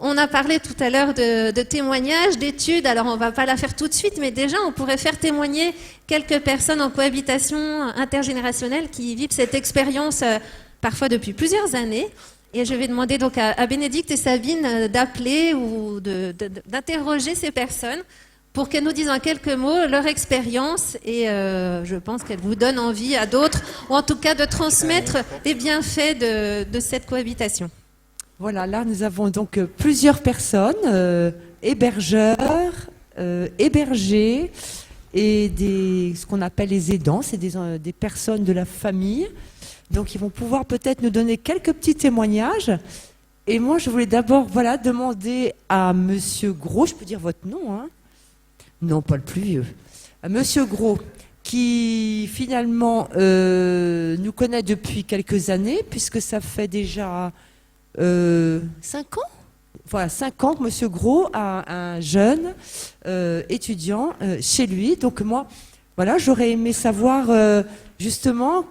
On a parlé tout à l'heure de témoignages, d'études. Alors, on ne va pas la faire tout de suite, mais déjà, on pourrait faire témoigner quelques personnes en cohabitation intergénérationnelle qui vivent cette expérience parfois depuis plusieurs années. Et je vais demander donc à Bénédicte et Sabine d'appeler ou d'interroger ces personnes pour qu'elles nous disent en quelques mots leur expérience. Et je pense qu'elles vous donnent envie à d'autres, ou en tout cas de transmettre les bienfaits de cette cohabitation. Voilà, là nous avons donc plusieurs personnes, hébergeurs, hébergés et ce qu'on appelle les aidants, c'est des personnes de la famille. Donc ils vont pouvoir peut-être nous donner quelques petits témoignages. Et moi je voulais d'abord demander à Monsieur Gros, je peux dire votre nom, hein? Non, pas le plus vieux. À Monsieur Gros, qui finalement nous connaît depuis quelques années, puisque ça fait déjà 5 ans. Voilà, 5 ans que Monsieur Gros a un jeune étudiant chez lui. Donc moi, voilà, j'aurais aimé savoir justement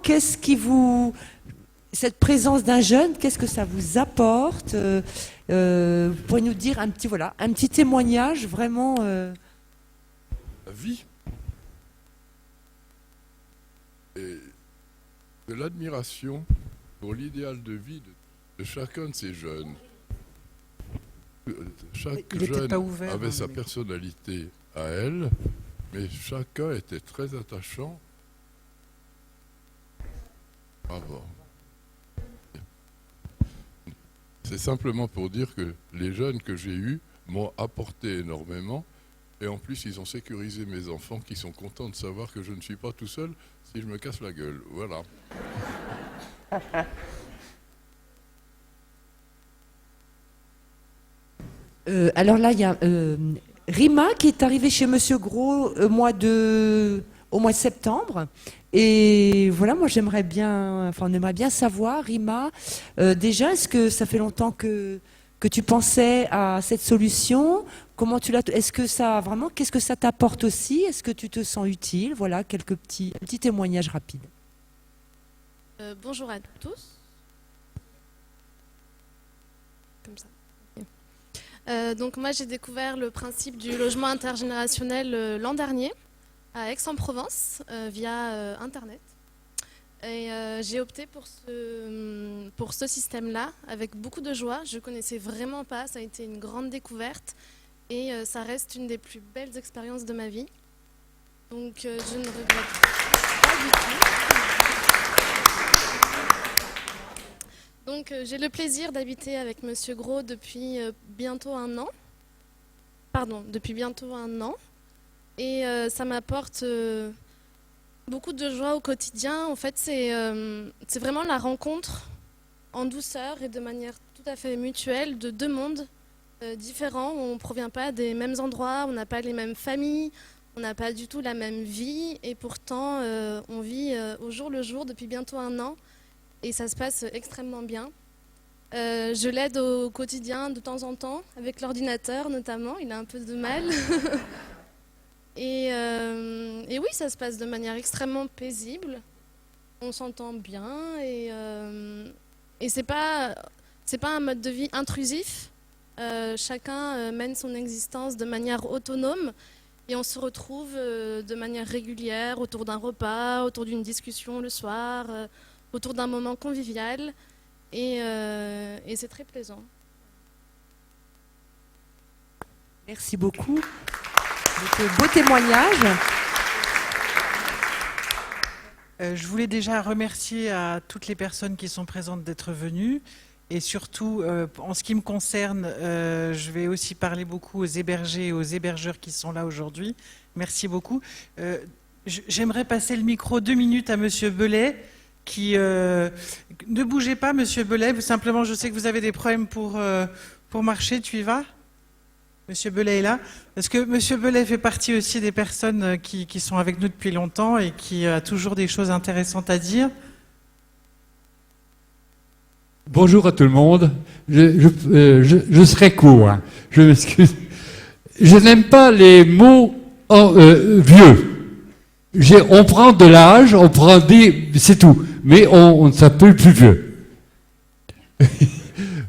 cette présence d'un jeune, qu'est-ce que ça vous apporte. Vous pourriez nous dire un petit témoignage vraiment. La vie et de l'admiration pour l'idéal de vie de chacun de ces jeunes. Chaque jeune avait sa personnalité à elle, mais chacun était très attachant. Bravo. C'est simplement pour dire que les jeunes que j'ai eus m'ont apporté énormément, et en plus ils ont sécurisé mes enfants qui sont contents de savoir que je ne suis pas tout seul si je me casse la gueule. Voilà. Alors là, il y a Rima qui est arrivée chez Monsieur Gros au mois de septembre. Et voilà, moi on aimerait bien savoir, Rima, déjà, est-ce que ça fait longtemps que tu pensais à cette solution? Comment tu l'as? Est-ce que ça vraiment, qu'est-ce que ça t'apporte aussi? Est-ce que tu te sens utile? Voilà, quelques petits témoignages rapides. Bonjour à tous. Comme ça. Donc moi j'ai découvert le principe du logement intergénérationnel l'an dernier à Aix-en-Provence via Internet. Et j'ai opté pour ce système-là avec beaucoup de joie. Je ne connaissais vraiment pas, ça a été une grande découverte et ça reste une des plus belles expériences de ma vie. Donc je ne regrette pas du tout. Donc j'ai le plaisir d'habiter avec Monsieur Gros depuis bientôt un an. Et ça m'apporte beaucoup de joie au quotidien. En fait, c'est vraiment la rencontre en douceur et de manière tout à fait mutuelle de deux mondes différents. On ne provient pas des mêmes endroits, on n'a pas les mêmes familles, on n'a pas du tout la même vie. Et pourtant, on vit au jour le jour depuis bientôt un an. Et ça se passe extrêmement bien. Je l'aide au quotidien de temps en temps, avec l'ordinateur notamment, il a un peu de mal. Et oui, ça se passe de manière extrêmement paisible. On s'entend bien et c'est pas un mode de vie intrusif. Chacun mène son existence de manière autonome et on se retrouve de manière régulière autour d'un repas, autour d'une discussion le soir, autour d'un moment convivial et c'est très plaisant. Merci beaucoup. Donc, beau témoignage. Je voulais déjà remercier à toutes les personnes qui sont présentes d'être venues et surtout en ce qui me concerne, je vais aussi parler beaucoup aux hébergés et aux hébergeurs qui sont là aujourd'hui. Merci beaucoup. J'aimerais passer le micro 2 minutes à Monsieur Belay. Ne bougez pas, Monsieur Belay. Simplement, je sais que vous avez des problèmes pour marcher. Tu y vas? Monsieur Belay est là. Parce que Monsieur Belay fait partie aussi des personnes qui sont avec nous depuis longtemps et qui a toujours des choses intéressantes à dire. Bonjour à tout le monde. Je serai court. Hein. Je m'excuse. Je n'aime pas les mots vieux. On prend de l'âge, on prend c'est tout. Mais on ne s'appelle plus vieux.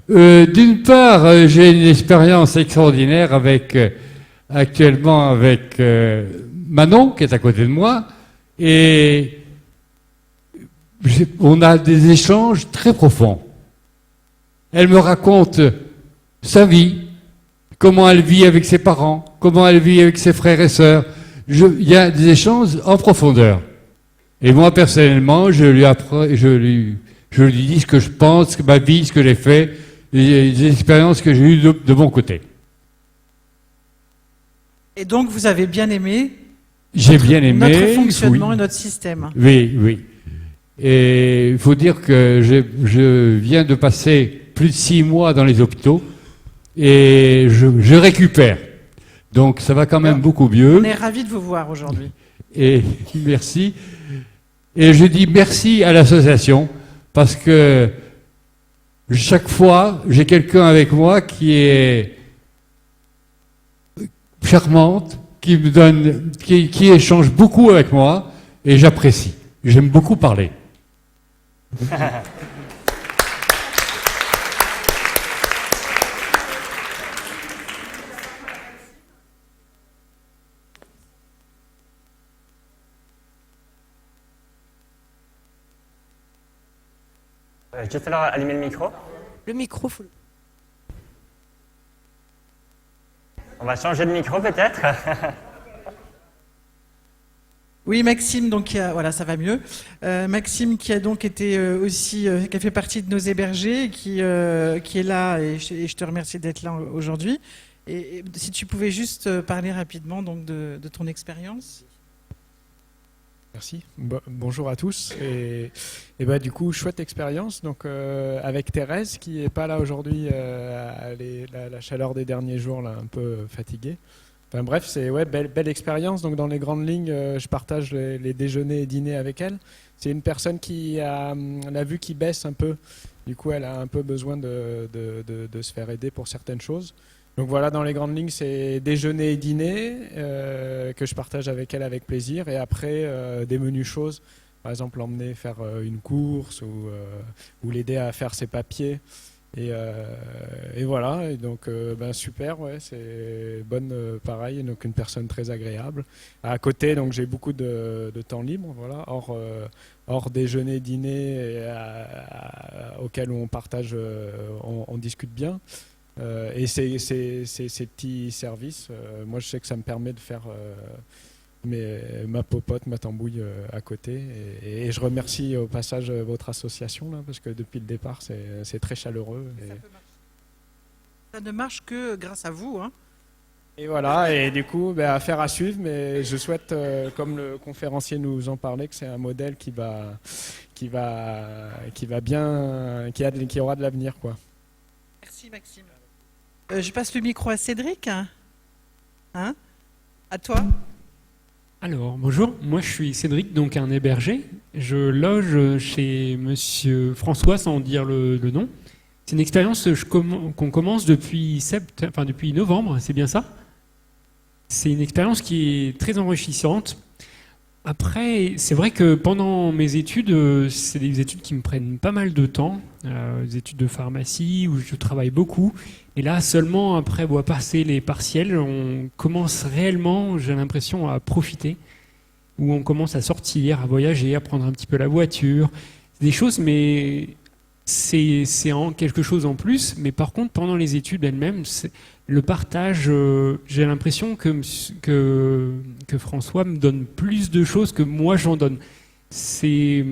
D'une part, j'ai une expérience extraordinaire actuellement avec Manon, qui est à côté de moi, et on a des échanges très profonds. Elle me raconte sa vie, comment elle vit avec ses parents, comment elle vit avec ses frères et sœurs. Il y a des échanges en profondeur. Et moi, personnellement, je lui dis ce que je pense, ma vie, ce que j'ai fait, les expériences que j'ai eues de mon côté. Et donc, vous avez bien aimé J'ai bien aimé. notre fonctionnement oui. et notre système. Oui, oui. Et il faut dire que je viens de passer plus de 6 mois dans les hôpitaux et je récupère. Donc ça va quand même beaucoup mieux. On est ravis de vous voir aujourd'hui. Et merci. Et je dis merci à l'association parce que chaque fois, j'ai quelqu'un avec moi qui est charmante, qui me donne, qui échange beaucoup avec moi et j'apprécie. J'aime beaucoup parler. Juste alors allumer le micro. Le micro, On va changer de micro peut-être. Oui, Maxime, donc voilà, ça va mieux. Maxime qui a donc été aussi, qui a fait partie de nos hébergés, qui est là, et je te remercie d'être là aujourd'hui. Et si tu pouvais juste parler rapidement donc de ton expérience. Merci. Bonjour à tous. Et bah, du coup, chouette expérience. Donc, avec Thérèse, qui n'est pas là aujourd'hui, la chaleur des derniers jours, là, un peu fatiguée. Enfin, bref, c'est belle expérience. Donc, dans les grandes lignes, je partage les déjeuners et dîners avec elle. C'est une personne qui a la vue qui baisse un peu. Du coup, elle a un peu besoin de se faire aider pour certaines choses. Donc voilà, dans les grandes lignes, c'est déjeuner et dîner que je partage avec elle avec plaisir. Et après, des menus choses. Par exemple, l'emmener faire une course ou l'aider à faire ses papiers. Et voilà, et donc super, ouais, c'est bonne, pareil, donc une personne très agréable. À côté, donc j'ai beaucoup de temps libre, voilà, hors déjeuner, dîner, auquel on partage, on discute bien. Et ces petits services, moi je sais que ça me permet de faire ma popote, ma tambouille à côté. Et je remercie au passage votre association, là, parce que depuis le départ, c'est très chaleureux. Ça ne marche que grâce à vous. Hein. Et voilà, et du coup, affaire à suivre, mais je souhaite, comme le conférencier nous en parlait, que c'est un modèle qui va bien, qui aura de l'avenir, quoi. Merci Maxime. Je passe le micro à Cédric. Hein? À toi. Alors, bonjour, moi je suis Cédric, donc un hébergé. Je loge chez Monsieur François, sans dire le nom. C'est une expérience qu'on commence depuis novembre, c'est bien ça? C'est une expérience qui est très enrichissante. Après, c'est vrai que pendant mes études, c'est des études qui me prennent pas mal de temps, des études de pharmacie où je travaille beaucoup. Et là, seulement après avoir passé les partiels, on commence réellement, j'ai l'impression, à profiter, où on commence à sortir, à voyager, à prendre un petit peu la voiture, des choses, mais c'est quelque chose en plus. Mais par contre, pendant les études elles-mêmes, le partage, j'ai l'impression que François me donne plus de choses que moi j'en donne. C'est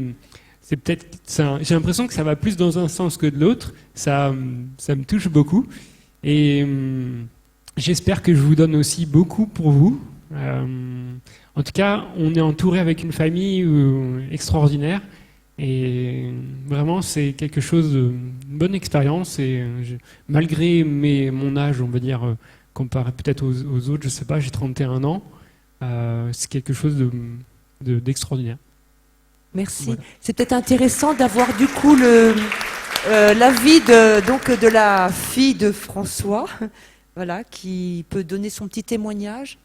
peut-être, j'ai l'impression que ça va plus dans un sens que de l'autre. Ça me touche beaucoup. Et j'espère que je vous donne aussi beaucoup pour vous. En tout cas, on est entouré avec une famille extraordinaire. Et vraiment, c'est quelque chose une bonne expérience. Et malgré mon âge, on va dire, comparé peut-être aux autres, je sais pas, j'ai 31 ans, c'est quelque chose d'extraordinaire. Merci. Voilà. C'est peut-être intéressant d'avoir du coup l'avis de la fille de François, voilà, qui peut donner son petit témoignage.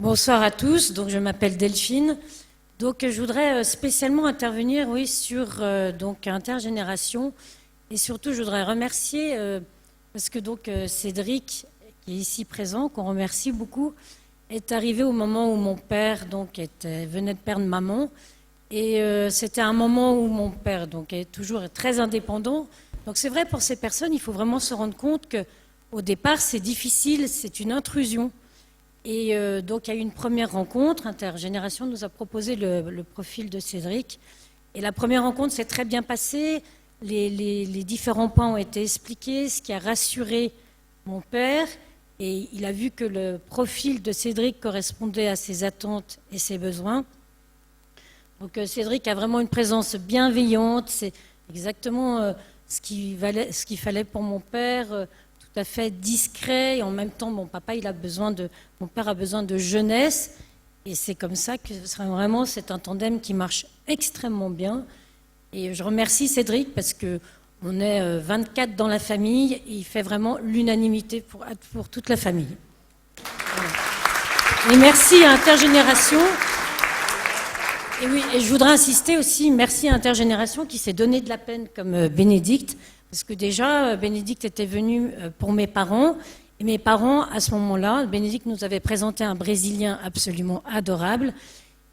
Bonsoir à tous, donc je m'appelle Delphine. Donc je voudrais spécialement intervenir sur donc intergénération Et surtout, je voudrais remercier, parce que donc Cédric, qui est ici présent, qu'on remercie beaucoup, est arrivé au moment où mon père donc, venait de perdre maman. Et c'était un moment où mon père donc, est toujours très indépendant. Donc c'est vrai, pour ces personnes, il faut vraiment se rendre compte qu'au départ, c'est difficile, c'est une intrusion. Et donc il y a eu une première rencontre, Intergénération nous a proposé le profil de Cédric. Et la première rencontre s'est très bien passée, les différents points ont été expliqués, ce qui a rassuré mon père. Et il a vu que le profil de Cédric correspondait à ses attentes et ses besoins. Donc Cédric a vraiment une présence bienveillante, c'est exactement ce qu'il fallait pour mon père, tout à fait discret, et en même temps mon père a besoin de jeunesse, et c'est comme ça que vraiment c'est un tandem qui marche extrêmement bien. Et je remercie Cédric parce que on est 24 dans la famille, et il fait vraiment l'unanimité pour toute la famille. Voilà. Et merci à Intergénération. Et oui, et je voudrais insister aussi, merci à Intergénération qui s'est donné de la peine comme Bénédicte, parce que déjà, Bénédicte était venue pour mes parents, et mes parents, à ce moment-là, Bénédicte nous avait présenté un Brésilien absolument adorable,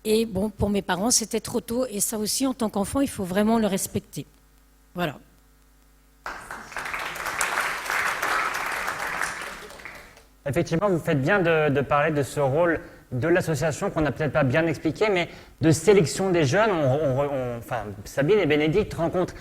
et bon, pour mes parents, c'était trop tôt, et ça aussi, en tant qu'enfant, il faut vraiment le respecter. Voilà. Effectivement, vous faites bien de parler de ce rôle de l'association qu'on n'a peut-être pas bien expliqué, mais de sélection des jeunes. Enfin, Sabine et Bénédicte rencontrent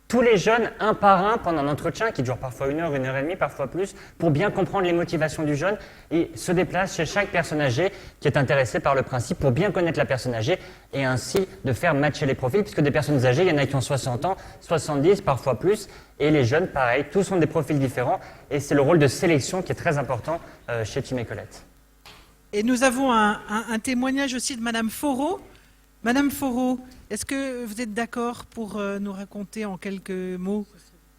tous les jeunes un par un pendant un entretien qui dure parfois 1 heure, 1 heure et demie, parfois plus, pour bien comprendre les motivations du jeune et se déplacent chez chaque personne âgée qui est intéressée par le principe pour bien connaître la personne âgée et ainsi de faire matcher les profils, puisque des personnes âgées, il y en a qui ont 60 ans, 70, parfois plus, et les jeunes, pareil, tous ont des profils différents et c'est le rôle de sélection qui est très important chez Tim et Colette. Et nous avons un témoignage aussi de Madame Foreau. Madame Foreau, est-ce que vous êtes d'accord pour nous raconter en quelques mots,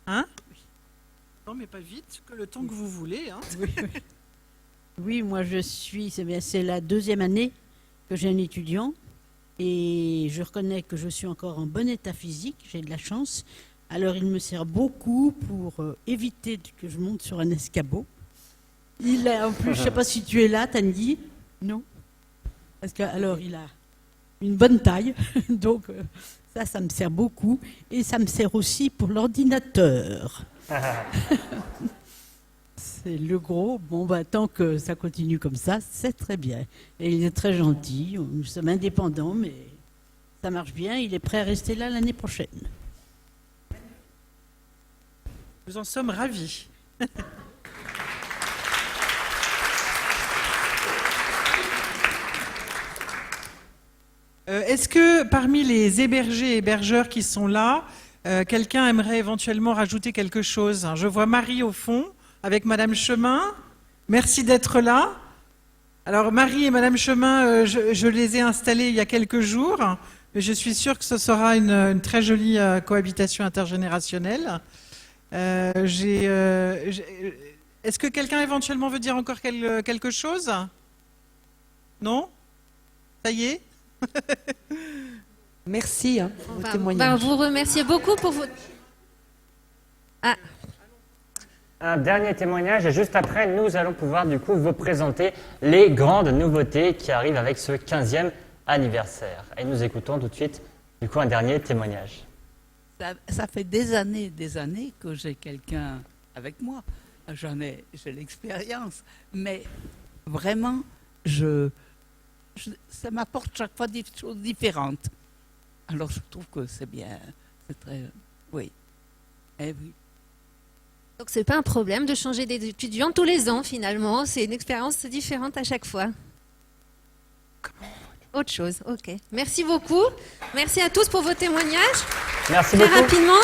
hein? Non, mais pas vite, que le temps que vous voulez. Hein. Oui, moi c'est la 2e année que j'ai un étudiant et je reconnais que je suis encore en bon état physique, j'ai de la chance. Alors il me sert beaucoup pour éviter que je monte sur un escabeau. En plus, je ne sais pas si tu es là, Tanguy. Non. Parce que alors il a une bonne taille, donc ça me sert beaucoup. Et ça me sert aussi pour l'ordinateur. C'est le gros. Bon, tant que ça continue comme ça, c'est très bien. Et il est très gentil. Nous sommes indépendants, mais ça marche bien. Il est prêt à rester là l'année prochaine. Nous en sommes ravis. Est-ce que parmi les hébergés et hébergeurs qui sont là, quelqu'un aimerait éventuellement rajouter quelque chose? Je vois Marie au fond, avec Madame Chemin. Merci d'être là. Alors Marie et Madame Chemin, je les ai installées il y a quelques jours, mais je suis sûre que ce sera une très jolie cohabitation intergénérationnelle. Est-ce que quelqu'un éventuellement veut dire encore quelque chose? Non? Ça y est? Merci pour vos témoignages. Vous remercier beaucoup pour vos... Ah. Un dernier témoignage et juste après, nous allons pouvoir du coup vous présenter les grandes nouveautés qui arrivent avec ce 15e anniversaire. Et nous écoutons tout de suite du coup un dernier témoignage. Ça fait des années que j'ai quelqu'un avec moi. J'ai l'expérience, mais vraiment, ça m'apporte chaque fois des choses différentes. Alors je trouve que c'est bien, c'est très... Oui. Eh oui. Donc c'est pas un problème de changer d'étudiant tous les ans finalement, c'est une expérience différente à chaque fois. Autre chose, ok. Merci beaucoup. Merci à tous pour vos témoignages. Merci Très beaucoup. rapidement.